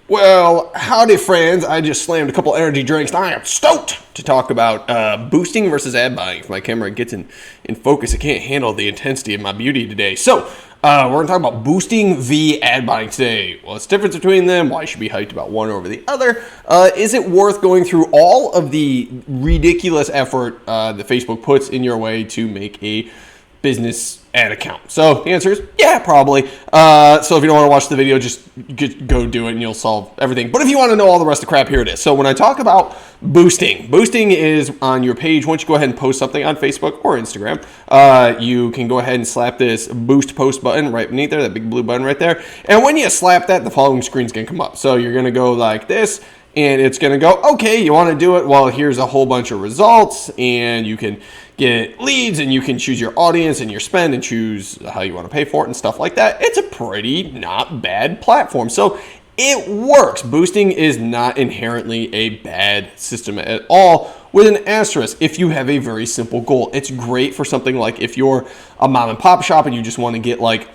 Well, howdy friends. I just slammed a couple energy drinks and I am stoked to talk about boosting versus ad buying. If my camera gets in focus, it can't handle the intensity of my beauty today. So, we're going to talk about boosting v ad buying today. What's the difference between them? Why you should be hyped about one over the other? Is it worth going through all of the ridiculous effort that Facebook puts in your way to make a business ad account? So the answer is yeah, probably. So if you don't want to watch the video, just go do it and you'll solve everything. But if you want to know all the rest of the crap, here it is. So when I talk about boosting is on your page. Once you go ahead and post something on Facebook or Instagram, you can go ahead and slap this boost post button right beneath there, that big blue button right there. And when you slap that, the following screen's going to come up. So you're going to go like this. And it's going to go, okay, you want to do it? Well, here's a whole bunch of results, and you can get leads, and you can choose your audience and your spend and choose how you want to pay for it and stuff like that. It's a pretty not bad platform. So it works. Boosting is not inherently a bad system at all, with an asterisk if you have a very simple goal. It's great for something like if you're a mom and pop shop and you just want to get like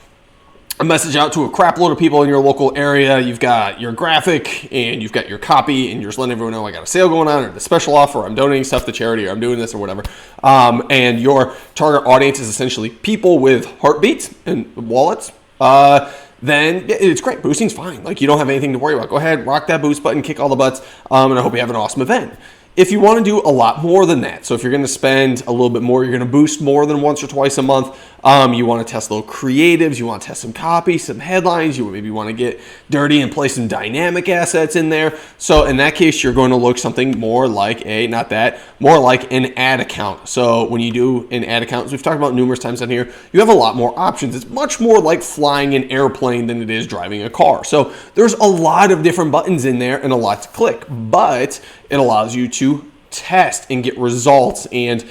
a message out to a crap load of people in your local area. You've got your graphic and you've got your copy and you're just letting everyone know I got a sale going on or the special offer, I'm donating stuff to charity or I'm doing this or whatever. And your target audience is essentially people with heartbeats and wallets. Then it's great. Boosting's fine. Like you don't have anything to worry about. Go ahead, rock that boost button, kick all the butts, and I hope you have an awesome event. If you want to do a lot more than that, so if you're going to spend a little bit more, you're going to boost more than once or twice a month, you want to test little creatives, you want to test some copy, some headlines, you maybe want to get dirty and play some dynamic assets in there. So in that case, you're going to look something more like more like an ad account. So when you do an ad account, as we've talked about numerous times on here, you have a lot more options. It's much more like flying an airplane than it is driving a car. So there's a lot of different buttons in there and a lot to click, but it allows you to test and get results and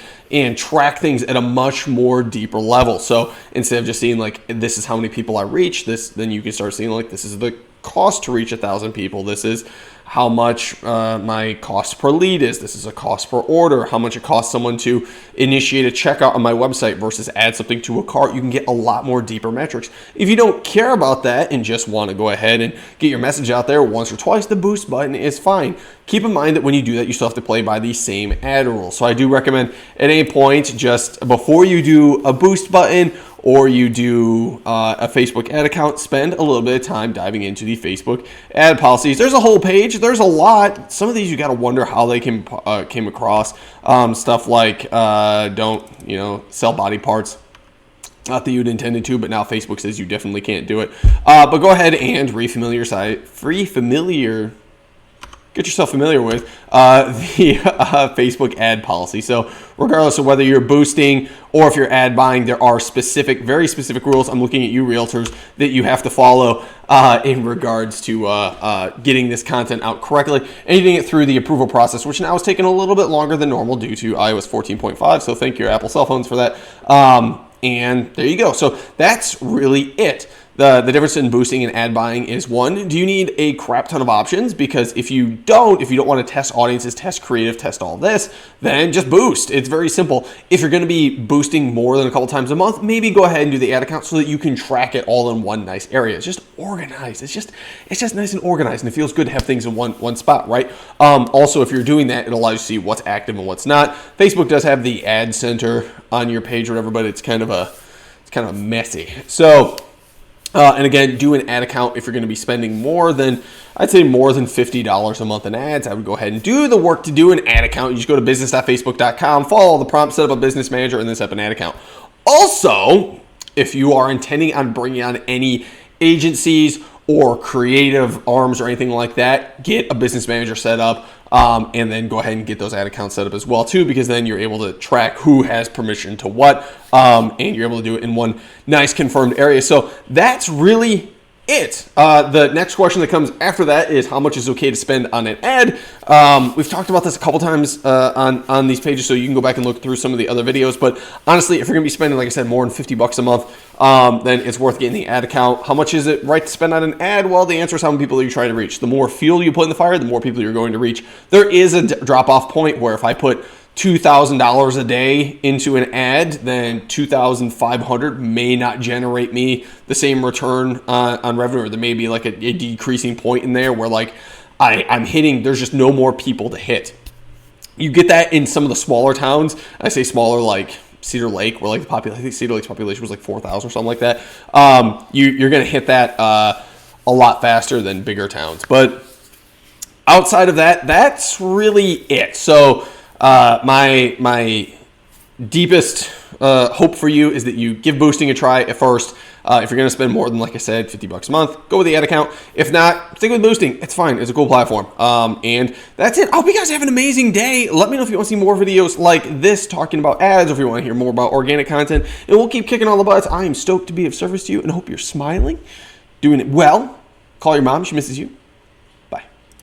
track things at a much more deeper level. So instead of just seeing like this is how many people I reach, then you can start seeing like this is the cost to reach 1,000 people. This is how much my cost per lead is. This is a cost per order. How much it costs someone to initiate a checkout on my website versus add something to a cart. You can get a lot more deeper metrics. If you don't care about that and just want to go ahead and get your message out there once or twice, the boost button is fine. Keep in mind that when you do that, you still have to play by the same ad rules. So I do recommend at any point, just before you do a boost button or you do a Facebook ad account, spend a little bit of time diving into the Facebook ad policies. There's a whole page. There's a lot. Some of these you got to wonder how they came across. Stuff like don't sell body parts. Not that you'd intended to, but now Facebook says you definitely can't do it. But go ahead and get yourself familiar with the Facebook ad policy. So regardless of whether you're boosting or if you're ad buying, there are very specific rules. I'm looking at you realtors that you have to follow in regards to getting this content out correctly and getting it through the approval process, which now is taking a little bit longer than normal due to iOS 14.5. So thank your Apple cell phones for that. And there you go. So that's really it. The difference in boosting and ad buying is, one, do you need a crap ton of options? Because if you don't want to test audiences, test creative, test all this, then just boost. It's very simple. If you're going to be boosting more than a couple times a month, maybe go ahead and do the ad account so that you can track it all in one nice area. It's just organized. It's just nice and organized, and it feels good to have things in one spot, right? Also, if you're doing that, it allows you to see what's active and what's not. Facebook does have the ad center on your page or whatever, but it's kind of messy. So. And again, do an ad account if you're going to be spending more than $50 a month in ads. I would go ahead and do the work to do an ad account. You just go to business.facebook.com, follow all the prompts, set up a business manager, and then set up an ad account. Also, if you are intending on bringing on any agencies or creative arms or anything like that, get a business manager set up. And then go ahead and get those ad accounts set up as well too, because then you're able to track who has permission to what, and you're able to do it in one nice confirmed area. So that's really it. The next question that comes after that is how much is okay to spend on an ad. We've talked about this a couple times on these pages, so you can go back and look through some of the other videos. But honestly, if you're going to be spending, like I said, more than $50 a month, then it's worth getting the ad account. How much is it right to spend on an ad? Well, the answer is how many people are you trying to reach. The more fuel you put in the fire, the more people you're going to reach. There is a drop-off point where if I put $2,000 a day into an ad, then $2,500 may not generate me the same return on revenue, or there may be like a decreasing point in there where like I'm hitting, there's just no more people to hit. You get that in some of the smaller towns. I say smaller, like Cedar Lake, where like the population, I think Cedar Lake's population was like 4,000 or something like that. You're going to hit that a lot faster than bigger towns. But outside of that, that's really it. So my deepest hope for you is that you give boosting a try at first. If you're going to spend more than, like I said, $50 a month, go with the ad account. If not, stick with boosting. It's fine. It's a cool platform. And that's it. I hope you guys have an amazing day. Let me know if you want to see more videos like this talking about ads, or if you want to hear more about organic content. And we'll keep kicking all the butts. I am stoked to be of service to you and hope you're smiling, doing it well. Call your mom. She misses you.